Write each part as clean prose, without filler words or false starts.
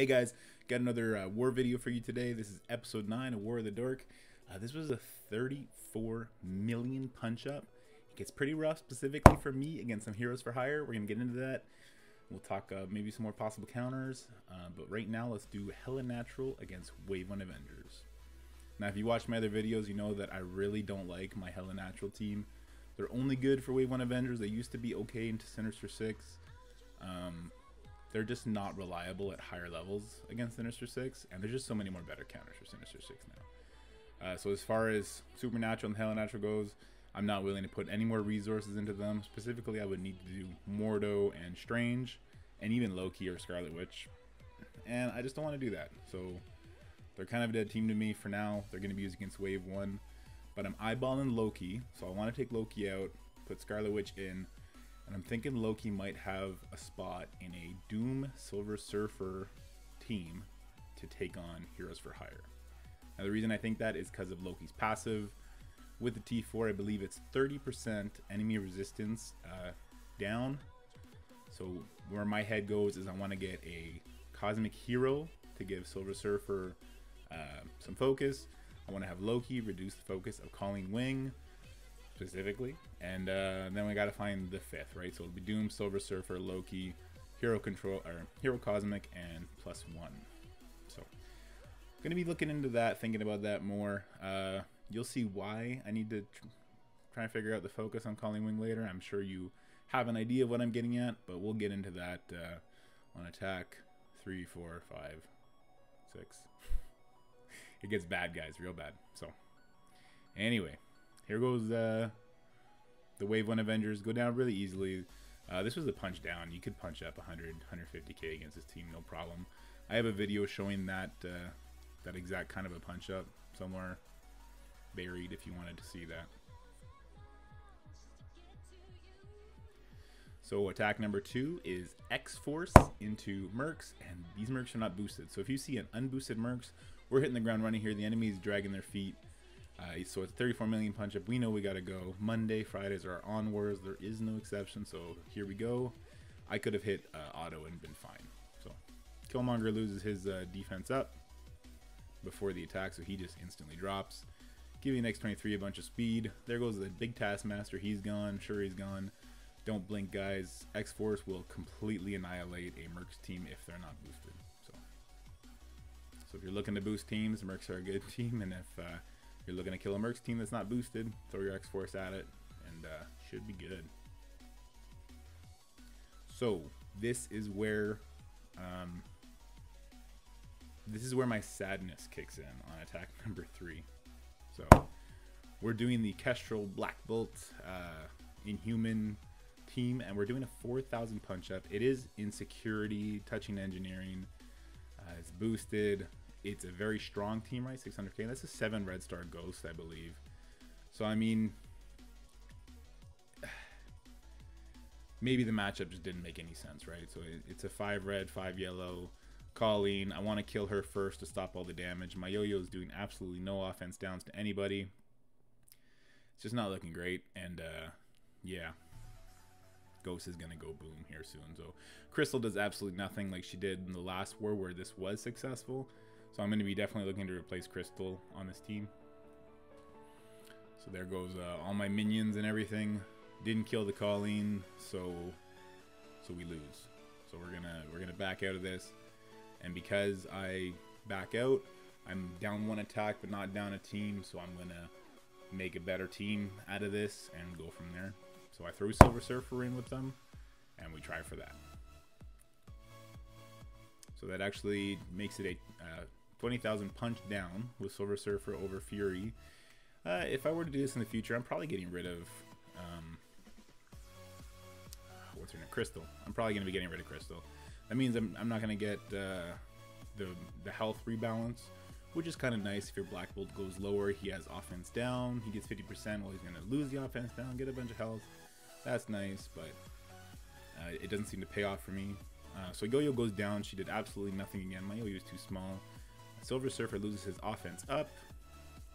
Hey guys, got another war video for you today. This is episode 9 of War of the Dork. This was a 34 million punch up. It gets pretty rough, specifically for me against some heroes for hire. We're going to get into that. We'll talk maybe some more possible counters. But right now, let's do Helanatural against Wave 1 Avengers. Now, if you watch my other videos, you know that I really don't like my Helanatural team. They're only good for Wave 1 Avengers. They used to be okay into Sinister 6. They're just not reliable at higher levels against Sinister 6, and there's just so many more better counters for Sinister 6 now. So as far as Supernatural and Helanatural goes, I'm not willing to put any more resources into them. Specifically, I would need to do Mordo and Strange, and even Loki or Scarlet Witch, and I just don't want to do that. So they're kind of a dead team to me for now. They're going to be used against Wave 1, but I'm eyeballing Loki, so I want to take Loki out, put Scarlet Witch in, and I'm thinking Loki might have a spot in a Doom Silver Surfer team to take on Heroes for Hire. Now the reason I think that is because of Loki's passive. With the T4, I believe it's 30% enemy resistance down. So where my head goes is I want to get a Cosmic Hero to give Silver Surfer some focus. I want to have Loki reduce the focus of Calling Wing specifically, and then we got to find the fifth, right? So it'll be Doom, Silver Surfer, Loki, Hero Control, or Hero Cosmic, and +1. So gonna be looking into that, thinking about that more. You'll see why I need to try and figure out the focus on Calling Wing later. I'm sure you have an idea of what I'm getting at, but we'll get into that on attack 3, 4, 5, 6. It gets bad, guys, real bad. So anyway, here goes the Wave 1 Avengers. Go down really easily. This was a punch down. You could punch up 100, 150k against this team, no problem. I have a video showing that that exact kind of a punch up somewhere buried if you wanted to see that. So attack number 2 is X-Force into Mercs, and these Mercs are not boosted. So if you see an unboosted Mercs, we're hitting the ground running here. The enemy is dragging their feet. So it's 34 million punch up. We know we got to go. Monday, Fridays are on wars. There is no exception. So here we go. I could have hit auto and been fine. So Killmonger loses his defense up before the attack, so he just instantly drops, giving X-23 a bunch of speed. There goes the big Taskmaster. He's gone. Sure, he's gone. Don't blink, guys. X-Force will completely annihilate a Mercs team if they're not boosted. So if you're looking to boost teams, Mercs are a good team, and if you're looking to kill a Mercs team that's not boosted, throw your X-Force at it, and should be good. So this is where my sadness kicks in on attack number 3. So we're doing the Kestrel BlackBolt Inhuman team, and we're doing a 4,000 punch up. It is insecurity, touching engineering. It's boosted. It's a very strong team, right? 600k. That's a 7 red star ghost, I believe. So I mean, maybe the matchup just didn't make any sense, right? So it's a 5 red, 5 yellow. Colleen, I want to kill her first to stop all the damage. My Yoyo is doing absolutely no offense downs to anybody. It's just not looking great, and yeah, Ghost is gonna go boom here soon. So Crystal does absolutely nothing like she did in the last war where this was successful. So I'm going to be definitely looking to replace Crystal on this team. So there goes all my minions and everything. Didn't kill the Colleen, so we lose. So we're gonna back out of this, and because I back out, I'm down 1 attack but not down a team. So I'm gonna make a better team out of this and go from there. So I throw Silver Surfer in with them, and we try for that. So that actually makes it a 20,000 punch down with Silver Surfer over Fury. If I were to do this in the future, I'm probably getting rid of what's her name? Crystal. I'm probably going to be getting rid of Crystal. That means I'm not going to get the health rebalance, which is kind of nice. If your BlackBolt goes lower, he has offense down. He gets 50%. Well, he's going to lose the offense down, get a bunch of health. That's nice, but it doesn't seem to pay off for me. So Yoyo goes down. She did absolutely nothing again. My Yoyo is too small. Silver Surfer loses his offense up.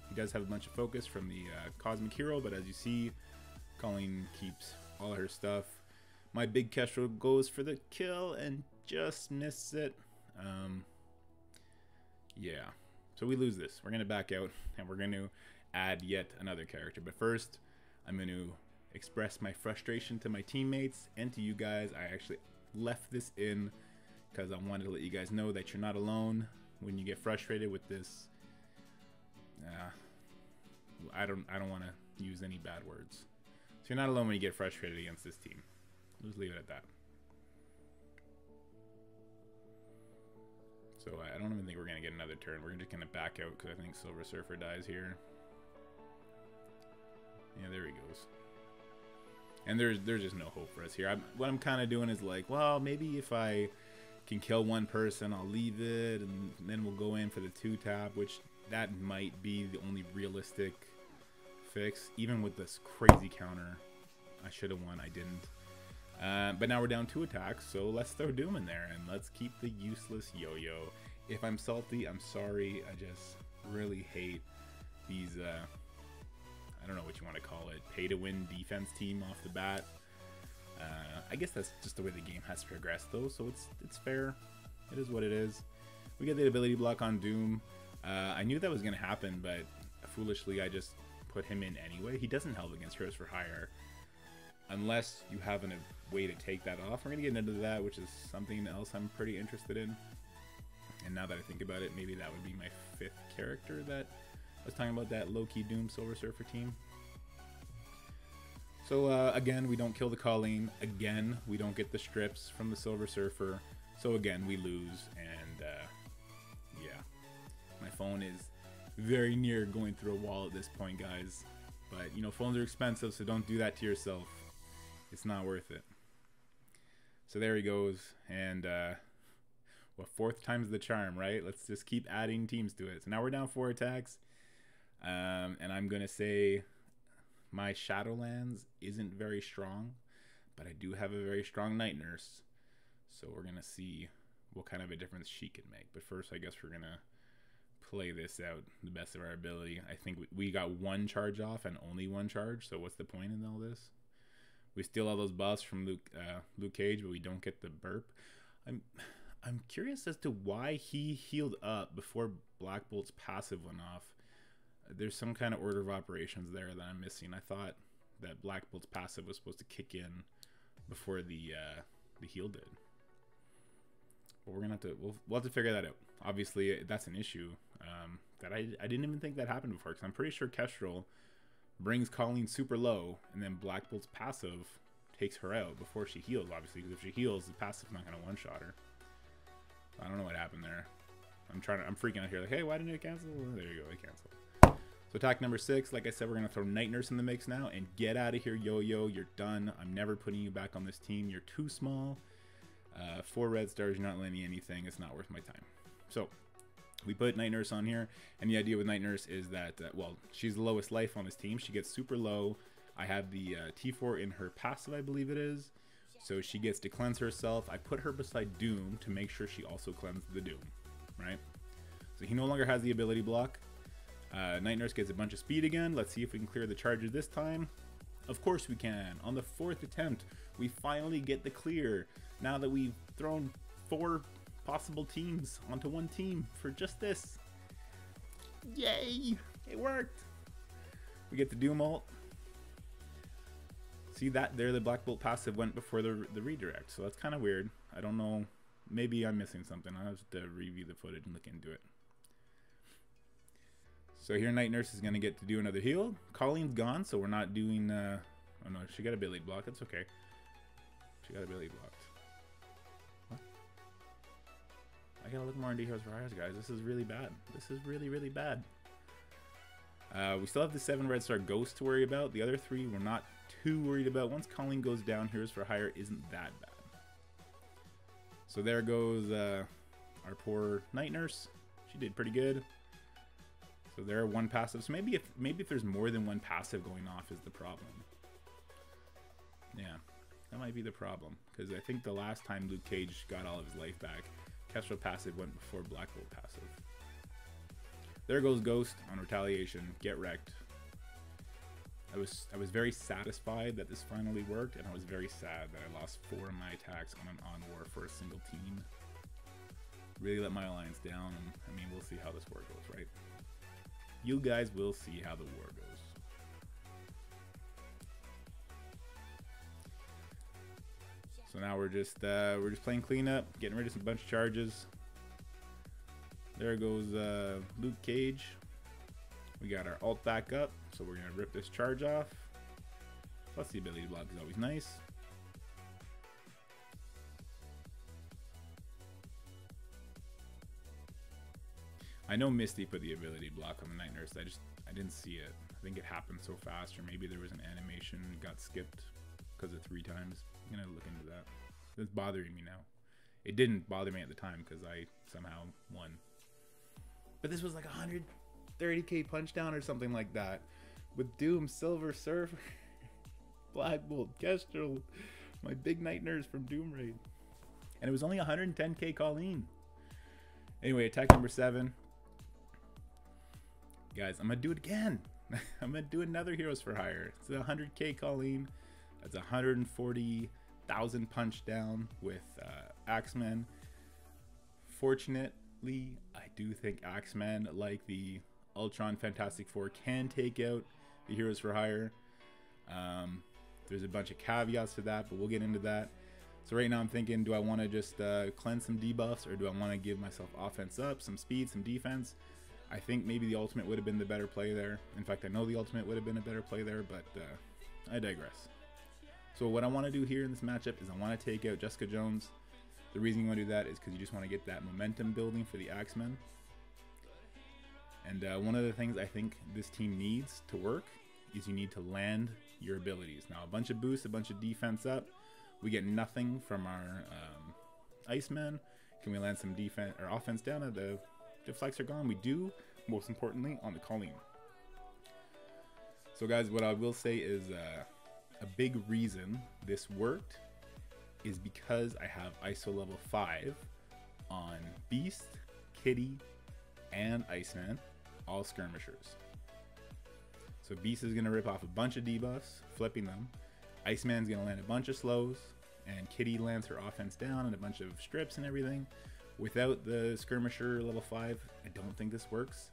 He does have a bunch of focus from the Cosmic Hero, but as you see, Colleen keeps all her stuff. My big Kestrel goes for the kill and just misses it. Yeah. So we lose this. We're going to back out, and we're going to add yet another character. But first, I'm going to express my frustration to my teammates and to you guys. I actually left this in because I wanted to let you guys know that you're not alone when you get frustrated with this. I don't want to use any bad words. So you're not alone when you get frustrated against this team. Just leave it at that. So I don't even think we're going to get another turn. We're just going to back out because I think Silver Surfer dies here. Yeah, there he goes. And there's just no hope for us here. What I'm kind of doing is like, well, maybe if I can kill one person, I'll leave it, and then we'll go in for the 2-tap, which that might be the only realistic fix. Even with this crazy counter, I should have won. I didn't. But now we're down 2 attacks, so let's throw Doom in there, and let's keep the useless Yo-Yo. If I'm salty, I'm sorry. I just really hate these, I don't know what you want to call it, pay-to-win defense team off the bat. I guess that's just the way the game has progressed, though, so it's fair. It is what it is. We get the ability block on Doom. I knew that was going to happen, but foolishly I just put him in anyway. He doesn't help against Heroes for Hire unless you have a way to take that off. We're going to get into that, which is something else I'm pretty interested in. And now that I think about it, maybe that would be my 5th character that I was talking about, that low-key Doom Silver Surfer team. So again, we don't kill the Colleen. Again, we don't get the strips from the Silver Surfer. So again, we lose, and yeah. My phone is very near going through a wall at this point, guys. But, you know, phones are expensive, so don't do that to yourself. It's not worth it. So there he goes, and well, 4th time's the charm, right? Let's just keep adding teams to it. So now we're down 4 attacks, and I'm gonna say my Shadowlands isn't very strong, but I do have a very strong Night Nurse, so we're gonna see what kind of a difference she can make. But first, I guess we're gonna play this out the best of our ability. I think we got 1 charge off and only 1 charge, so what's the point in all this? We steal all those buffs from Luke Cage, but we don't get the burp. I'm curious as to why he healed up before BlackBolt's passive went off. There's some kind of order of operations there that I'm missing. I thought that BlackBolt's passive was supposed to kick in before the heal did. But we're gonna have to we'll have to figure that out. Obviously, that's an issue that I didn't even think that happened before, because I'm pretty sure Kestrel brings Colleen super low, and then BlackBolt's passive takes her out before she heals, obviously, because if she heals, the passive's not gonna one-shot her. I don't know what happened there. I'm freaking out here, like, hey, why didn't it cancel? There you go, it canceled. So attack number 6, like I said, we're gonna throw Night Nurse in the mix now, and get out of here, Yo-Yo. You're done. I'm never putting you back on this team. You're too small. 4 red stars, you're not letting me anything. It's not worth my time. So we put Night Nurse on here, and the idea with Night Nurse is that, well, she's the lowest life on this team. She gets super low. I have the T4 in her passive, I believe it is. So she gets to cleanse herself. I put her beside Doom to make sure she also cleansed the Doom, right? So he no longer has the ability block. Night Nurse gets a bunch of speed again. Let's see if we can clear the charges this time. Of course we can. On the 4th attempt, we finally get the clear. Now that we've thrown 4 possible teams onto 1 team for just this. Yay! It worked! We get the Doom ult. See that there, the BlackBolt passive went before the redirect, so that's kind of weird. I don't know. Maybe I'm missing something. I'll have to review the footage and look into it. So here Night Nurse is going to get to do another heal. Colleen's gone, so we're not doing... oh no, she got ability blocked. That's okay. She got ability blocked. What? I gotta look more into Heroes for Hire, guys. This is really bad. This is really, really bad. We still have the 7 red star ghost to worry about. The other 3 we're not too worried about. Once Colleen goes down, Heroes for Hire isn't that bad. So there goes our poor Night Nurse. She did pretty good. So there are 1 passive. So maybe if there's more than 1 passive going off is the problem. Yeah, that might be the problem. Because I think the last time Luke Cage got all of his life back, Kestrel passive went before BlackBolt passive. There goes Ghost on retaliation. Get wrecked. I was very satisfied that this finally worked, and I was very sad that I lost 4 of my attacks on an on war for a single team. really let my alliance down. And, I mean, we'll see how this war goes, right? You guys will see how the war goes. So now we're just playing cleanup, getting rid of some bunch of charges. There goes Luke Cage. We got our ult back up, so we're gonna rip this charge off. Plus the ability block is always nice. I know Misty put the ability block on the Night Nurse. I didn't see it. I think it happened so fast, or maybe there was an animation got skipped because of 3 times. I'm gonna look into that. It's bothering me now. It didn't bother me at the time because I somehow won. But this was like 130k punch down or something like that. With Doom, Silver Surfer, BlackBolt, Kestrel, my big Night Nurse from Doom Raid. And it was only 110k Colleen. Anyway, attack number 7. Guys, I'm gonna do it again. I'm gonna do another Heroes for Hire. It's 100k Colleen. That's 140,000 punch down with Axmen. Fortunately, I do think Axmen, like the Ultron Fantastic Four, can take out the Heroes for Hire. There's a bunch of caveats to that, but we'll get into that. So right now I'm thinking, do I want to just cleanse some debuffs, or do I want to give myself offense up, some speed, some defense? I think maybe the ultimate would have been the better play there. In fact, I know the ultimate would have been a better play there, but I digress. So what I want to do here in this matchup is I want to take out Jessica Jones. The reason you want to do that is because you just want to get that momentum building for the Axmen. And one of the things I think this team needs to work is you need to land your abilities. Now, a bunch of boosts, a bunch of defense up. We get nothing from our Iceman. Can we land some defense or offense down? The deflects are gone. We do, most importantly, on the Colleen. So guys, what I will say is a big reason this worked is because I have ISO level 5 on Beast, Kitty, and Iceman, all skirmishers. So Beast is going to rip off a bunch of debuffs, flipping them. Iceman's going to land a bunch of slows, and Kitty lands her offense down and a bunch of strips and everything. Without the skirmisher level 5, I don't think this works.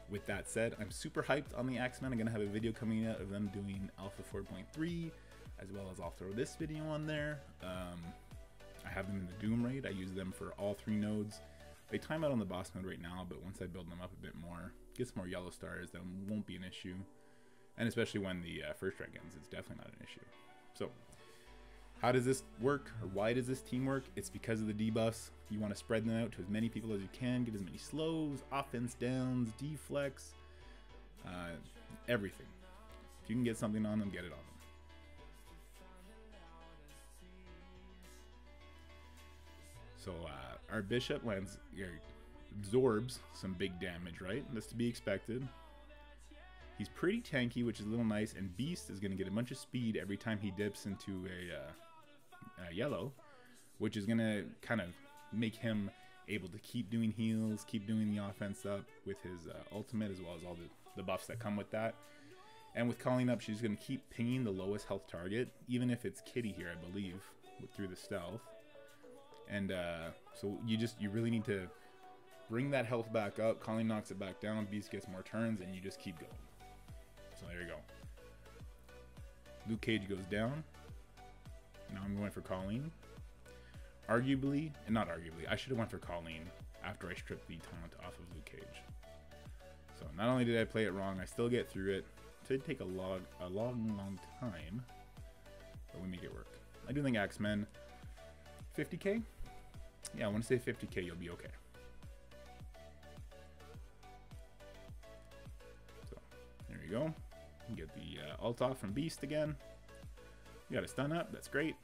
With that said, I'm super hyped on the Axmen. I'm going to have a video coming out of them doing Alpha 4.3, as well as I'll throw this video on there. I have them in the Doom Raid. I use them for all 3 nodes. They time out on the boss node right now, but once I build them up a bit more, get some more yellow stars, then won't be an issue. And especially when the first strike ends, it's definitely not an issue. So, how does this work, or why does this team work? It's because of the debuffs. You want to spread them out to as many people as you can, get as many slows, offense downs, deflects, everything. If you can get something on them, get it on them. So our bishop lands, absorbs some big damage, right? That's to be expected. He's pretty tanky, which is a little nice, and Beast is going to get a bunch of speed every time he dips into a yellow, which is going to kind of make him able to keep doing heals, keep doing the offense up with his ultimate, as well as all the buffs that come with that. And with calling up, she's going to keep pinging the lowest health target, even if it's Kitty here, I believe, through the stealth. And so you really need to bring that health back up. Colleen knocks it back down, Beast gets more turns, and you just keep going. So there you go. Luke Cage goes down. Now I'm going for Colleen. Arguably, and not arguably, I should have went for Colleen after I stripped the taunt off of Luke Cage. So not only did I play it wrong, I still get through it. It did take a long time, but we make it work. I do think Axmen 50k? Yeah, I want to say 50k, you'll be okay. So, there you go. Get the ult off from Beast again. You got a stun up, that's great.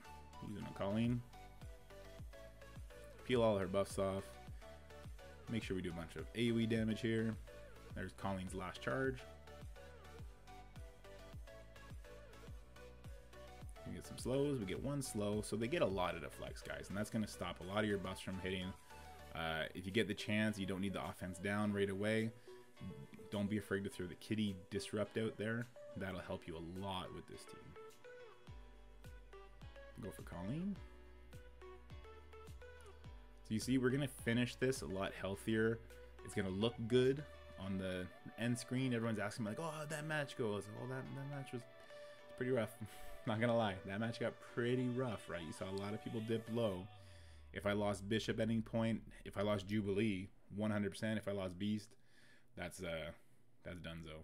Using a Colleen. Peel all her buffs off. Make sure we do a bunch of AoE damage here. There's Colleen's last charge. We get some slows, we get 1 slow, so they get a lot of deflects, guys, and that's going to stop a lot of your buffs from hitting. If you get the chance, you don't need the offense down right away. Don't be afraid to throw the Kitty Disrupt out there. That'll help you a lot with this team. Go for Colleen. It's So you see, we're going to finish this a lot healthier. It's going to look good on the end screen. Everyone's asking me like, oh, how'd that match go? I was like, oh, that match was pretty rough. Not going to lie. That match got pretty rough, right? You saw a lot of people dip low. If I lost Bishop at any point, if I lost Jubilee, 100%. If I lost Beast, that's donezo.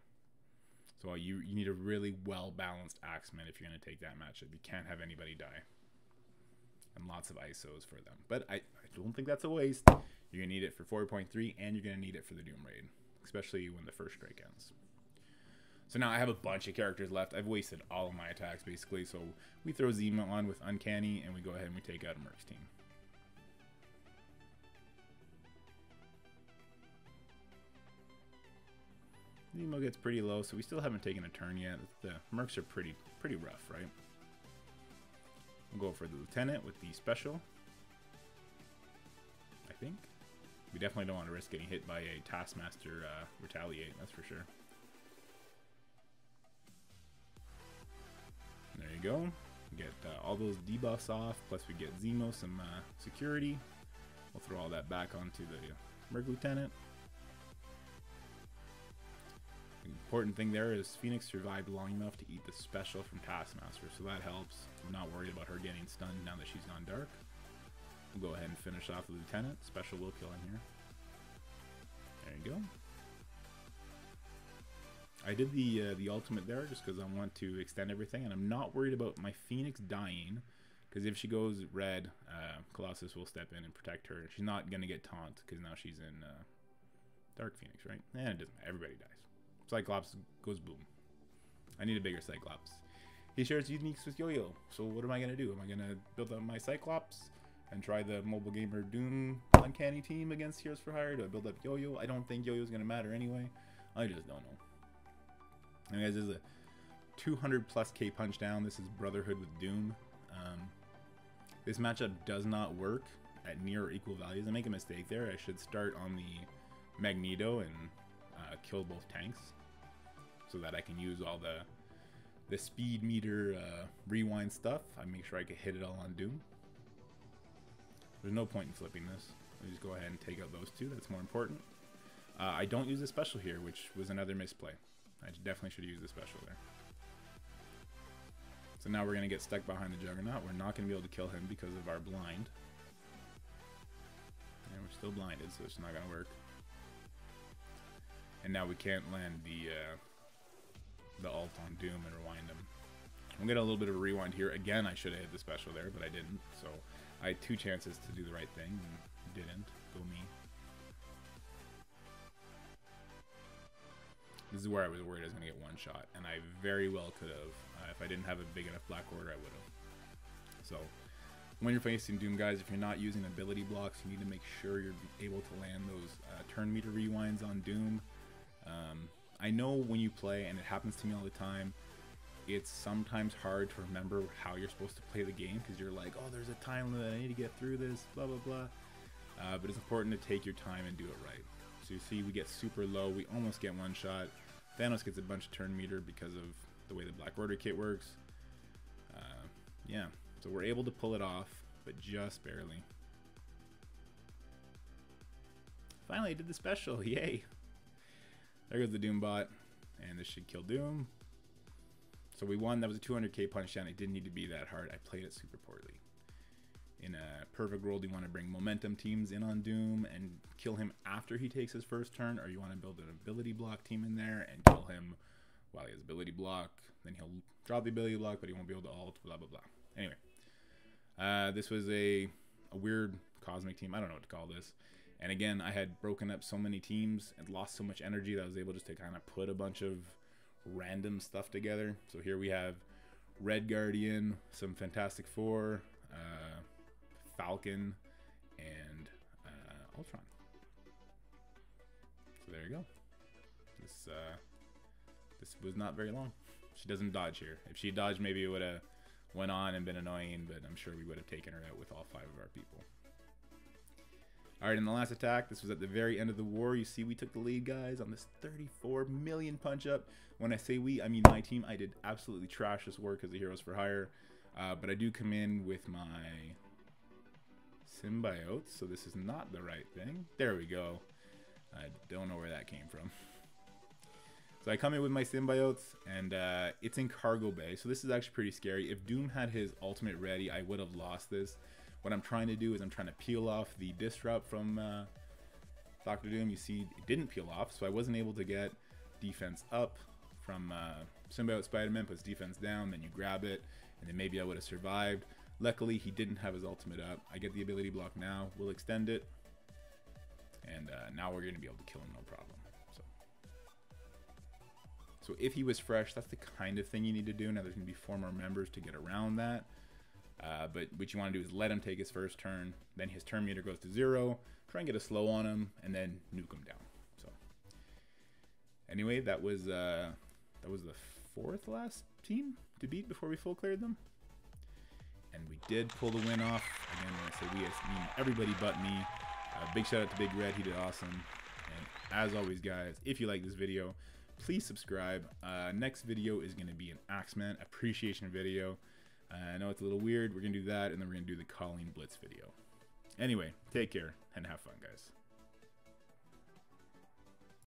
So you need a really well-balanced Axmen if you're going to take that matchup. You can't have anybody die. And lots of ISOs for them. But I don't think that's a waste. You're going to need it for 4.3, and you're going to need it for the Doom Raid, especially when the first strike ends. So now I have a bunch of characters left. I've wasted all of my attacks, basically. So we throw Zima on with Uncanny, and we go ahead and we take out a Mercs team. Zemo gets pretty low, so we still haven't taken a turn yet. The Mercs are pretty rough, right? We'll go for the Lieutenant with the special. I think. We definitely don't want to risk getting hit by a Taskmaster Retaliate, that's for sure. There you go. Get all those debuffs off, plus we get Zemo some security. We'll throw all that back onto the Merc Lieutenant. The important thing there is Phoenix survived long enough to eat the special from Taskmaster, so that helps. I'm not worried about her getting stunned now that she's gone dark. We'll go ahead and finish off the Lieutenant. Special will kill him here. There you go. I did the ultimate there just because I want to extend everything, and I'm not worried about my Phoenix dying, because if she goes red, Colossus will step in and protect her. She's not going to get taunt because now she's in Dark Phoenix, right? And it doesn't matter. Everybody dies. Cyclops goes boom. I need a bigger Cyclops. He shares uniques with Yoyo, so what am I going to do? Am I going to build up my Cyclops and try the Mobile Gamer Doom Uncanny team against Heroes for Hire? Do I build up Yoyo? I don't think Yoyo's going to matter anyway. I just don't know. And guys, this is a 200+ K punch down. This is Brotherhood with Doom. This matchup does not work at near or equal values. I make a mistake there. I should start on the Magneto and kill both tanks so that I can use all the speed meter rewind stuff. I make sure I can hit it all on Doom. There's no point in flipping this. I just go ahead and take out those two. That's more important. I don't use a special here, which was another misplay. I definitely should have used the special there. So now we're going to get stuck behind the Juggernaut. We're not going to be able to kill him because of our blind. And we're still blinded, so it's not going to work. And now we can't land the ult on Doom and rewind him. I'm getting a little bit of a rewind here. Again, I should have hit the special there, but I didn't. So I had 2 chances to do the right thing and didn't. Go me. This is where I was worried I was going to get one shot, and I very well could have. If I didn't have a big enough Black Order, I would have. So, when you're facing Doom, guys, if you're not using ability blocks, you need to make sure you're able to land those turn meter rewinds on Doom. I know when you play, and it happens to me all the time, it's sometimes hard to remember how you're supposed to play the game, because you're like, oh, there's a time limit, I need to get through this, blah, blah, blah. But it's important to take your time and do it right. So you see we get super low, we almost get one shot. Thanos gets a bunch of turn meter because of the way the Black Order kit works. Yeah, so we're able to pull it off, but just barely. Finally, I did the special, yay! There goes the Doom bot, and this should kill Doom. So we won. That was a 200k punch down. It didn't need to be that hard. I played it super poorly. In a perfect world, you want to bring momentum teams in on Doom and kill him after he takes his first turn, or you want to build an ability block team in there and kill him while he has ability block. Then he'll drop the ability block, but he won't be able to ult, blah, blah, blah. Anyway, this was a weird cosmic team. I don't know what to call this. And again, I had broken up so many teams and lost so much energy that I was able just to kind of put a bunch of random stuff together. So here we have Red Guardian, some Fantastic Four, Falcon, and Ultron. So there you go. This was not very long. She doesn't dodge here. If she dodged, maybe it would have went on and been annoying, but I'm sure we would have taken her out with all 5 of our people. Alright, in the last attack, this was at the very end of the war. You see we took the lead, guys, on this 34 million punch-up. When I say we, I mean my team. I did absolutely trash this war because of Heroes for Hire. But I do come in with my Symbiotes, so this is not the right thing. There we go. I don't know where that came from. So I come in with my Symbiotes, and it's in cargo bay, so this is actually pretty scary. If Doom had his ultimate ready, I would have lost this. What I'm trying to do is I'm trying to peel off the disrupt from Dr. Doom. You see it didn't peel off, so I wasn't able to get defense up from Symbiote Spider-Man. Puts defense down, then you grab it, and then maybe I would have survived. Luckily, he didn't have his ultimate up. I get the ability block now. We'll extend it, and now we're going to be able to kill him no problem. So if he was fresh, that's the kind of thing you need to do. Now there's going to be 4 more members to get around that. But what you want to do is let him take his first turn. Then his turn meter goes to 0. Try and get a slow on him, and then nuke him down. So anyway, that was the 4th last team to beat before we full cleared them. And we did pull the win off. Again, when I say we, I mean everybody but me. Big shout out to Big Red. He did awesome. And as always, guys, if you like this video, please subscribe. Next video is going to be an Axmen appreciation video. I know it's a little weird. We're going to do that, and then we're going to do the Colleen Blitz video. Anyway, take care and have fun, guys.